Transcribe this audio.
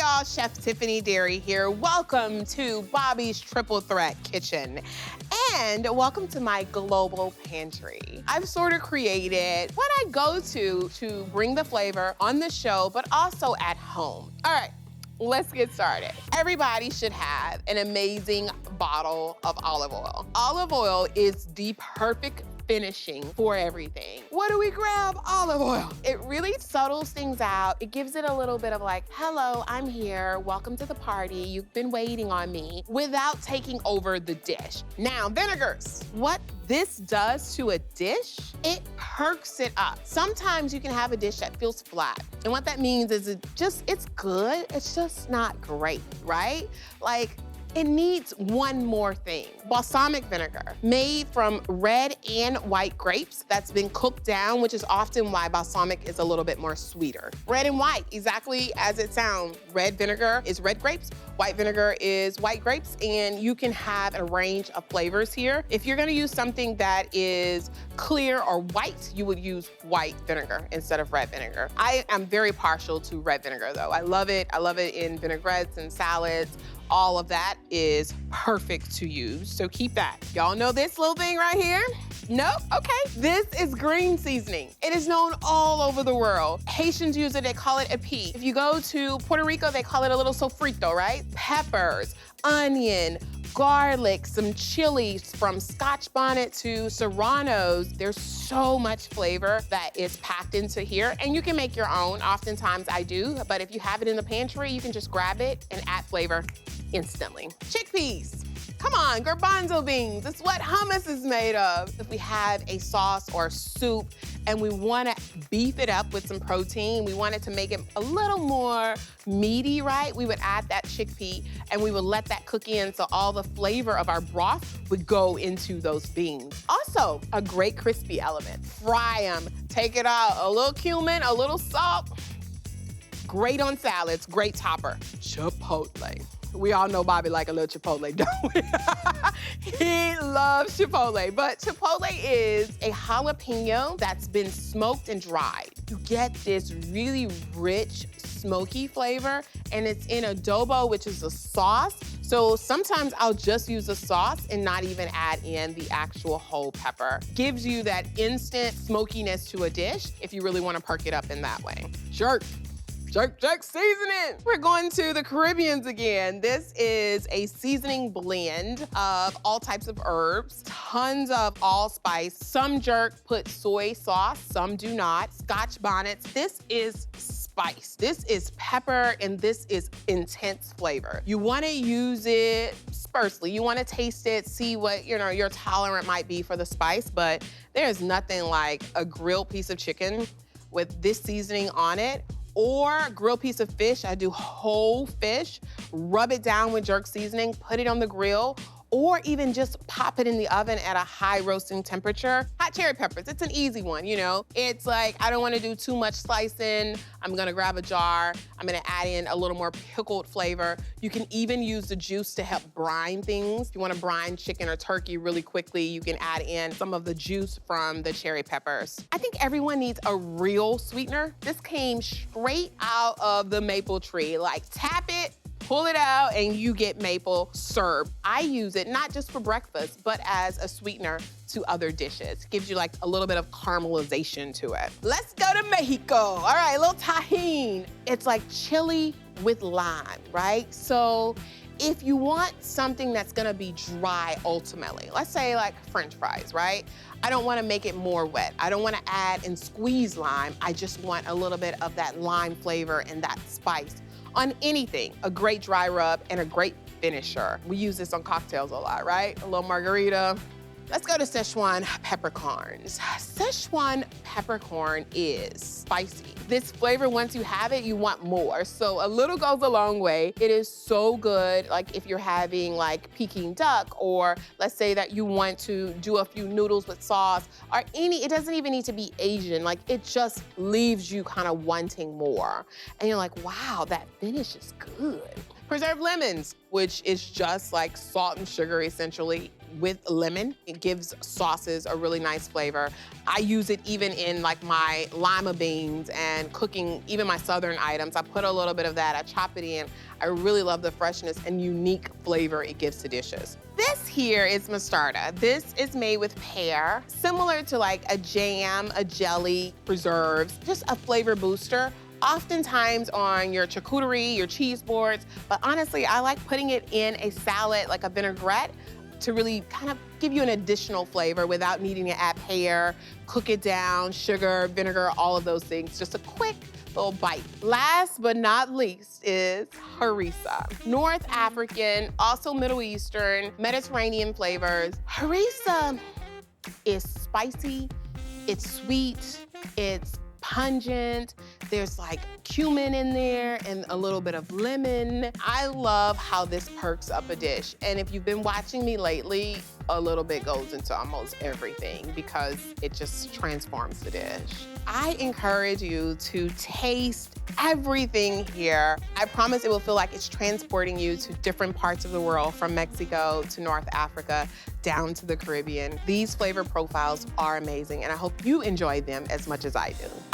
y'all, Chef Tiffany Derry here. Welcome to Bobby's Triple Threat Kitchen. And welcome to my global pantry. I've sort of created what I go to bring the flavor on the show, but also at home. All right, let's get started. Everybody should have an amazing bottle of olive oil. Olive oil is the perfect finishing for everything. What do we grab? Olive oil. It really subtles things out. It gives it a little bit of like, hello, I'm here. Welcome to the party. You've been waiting on me, without taking over the dish. Now, vinegars. What this does to a dish, it perks it up. Sometimes you can have a dish that feels flat. And what that means is it's good. It's just not great, right? Like, it needs one more thing. Balsamic vinegar, made from red and white grapes that's been cooked down, which is often why balsamic is a little bit more sweeter. Red and white, exactly as it sounds. Red vinegar is red grapes, white vinegar is white grapes, and you can have a range of flavors here. If you're gonna use something that is clear or white, you would use white vinegar instead of red vinegar. I am very partial to red vinegar though. I love it. I love it in vinaigrettes and salads. All of that is perfect to use, so keep that. Y'all know this little thing right here? Nope, okay. This is green seasoning. It is known all over the world. Haitians use it, they call it api. If you go to Puerto Rico, they call it a little sofrito, right? Peppers, onion, garlic, some chilies, from Scotch bonnet to serranos. There's so much flavor that is packed into here, and you can make your own. Oftentimes I do, but if you have it in the pantry, you can just grab it and add flavor instantly. Chickpeas. Come on, garbanzo beans. It's what hummus is made of. If we have a sauce or soup and we wanna beef it up with some protein, we want it to make it a little more meaty, right? We would add that chickpea and we would let that cook in so all the flavor of our broth would go into those beans. Also, a great crispy element. Fry them, take it out, a little cumin, a little salt. Great on salads, great topper. Chipotle. We all know Bobby like a little Chipotle, don't we? He loves Chipotle, but Chipotle is a jalapeno that's been smoked and dried. You get this really rich, smoky flavor, and it's in adobo, which is a sauce. So sometimes I'll just use the sauce and not even add in the actual whole pepper. Gives you that instant smokiness to a dish if you really want to perk it up in that way. Jerk seasoning. We're going to the Caribbeans again. This is a seasoning blend of all types of herbs, tons of allspice. Some jerk put soy sauce, some do not. Scotch bonnets. This is spice. This is pepper, and this is intense flavor. You wanna use it sparsely. You wanna taste it, see what your tolerant might be for the spice, but there's nothing like a grilled piece of chicken with this seasoning on it, or grilled piece of fish. I do whole fish, rub it down with jerk seasoning, put it on the grill, or even just pop it in the oven at a high roasting temperature. Hot cherry peppers, it's an easy one, you know? It's like, I don't wanna do too much slicing. I'm gonna grab a jar. I'm gonna add in a little more pickled flavor. You can even use the juice to help brine things. If you wanna brine chicken or turkey really quickly, you can add in some of the juice from the cherry peppers. I think everyone needs a real sweetener. This came straight out of the maple tree. Like, tap it, pull it out, and you get maple syrup. I use it not just for breakfast, but as a sweetener to other dishes. Gives you like a little bit of caramelization to it. Let's go to Mexico. All right, a little Tajin. It's like chili with lime, right? So if you want something that's gonna be dry ultimately, let's say like French fries, right? I don't wanna make it more wet. I don't wanna add and squeeze lime. I just want a little bit of that lime flavor and that spice. On anything, a great dry rub and a great finisher. We use this on cocktails a lot, right? A little margarita. Let's go to Sichuan peppercorns. Sichuan peppercorn is spicy. This flavor, once you have it, you want more. So a little goes a long way. It is so good, like if you're having like Peking duck, or let's say that you want to do a few noodles with sauce, or it doesn't even need to be Asian. Like, it just leaves you kind of wanting more. And you're like, wow, that finish is good. Preserved lemons, which is just like salt and sugar essentially. with lemon. It gives sauces a really nice flavor. I use it even in like my lima beans and cooking even my southern items. I put a little bit of that, I chop it in. I really love the freshness and unique flavor it gives to dishes. This here is mostarda. This is made with pear, similar to like a jam, a jelly, preserves, just a flavor booster. Oftentimes on your charcuterie, your cheese boards, but honestly, I like putting it in a salad, like a vinaigrette, to really kind of give you an additional flavor without needing to add pear, cook it down, sugar, vinegar, all of those things. Just a quick little bite. Last but not least is harissa. North African, also Middle Eastern, Mediterranean flavors. Harissa is spicy, it's sweet, it's pungent. There's like cumin in there and a little bit of lemon. I love how this perks up a dish. And if you've been watching me lately, a little bit goes into almost everything because it just transforms the dish. I encourage you to taste everything here. I promise it will feel like it's transporting you to different parts of the world, from Mexico to North Africa, down to the Caribbean. These flavor profiles are amazing, and I hope you enjoy them as much as I do.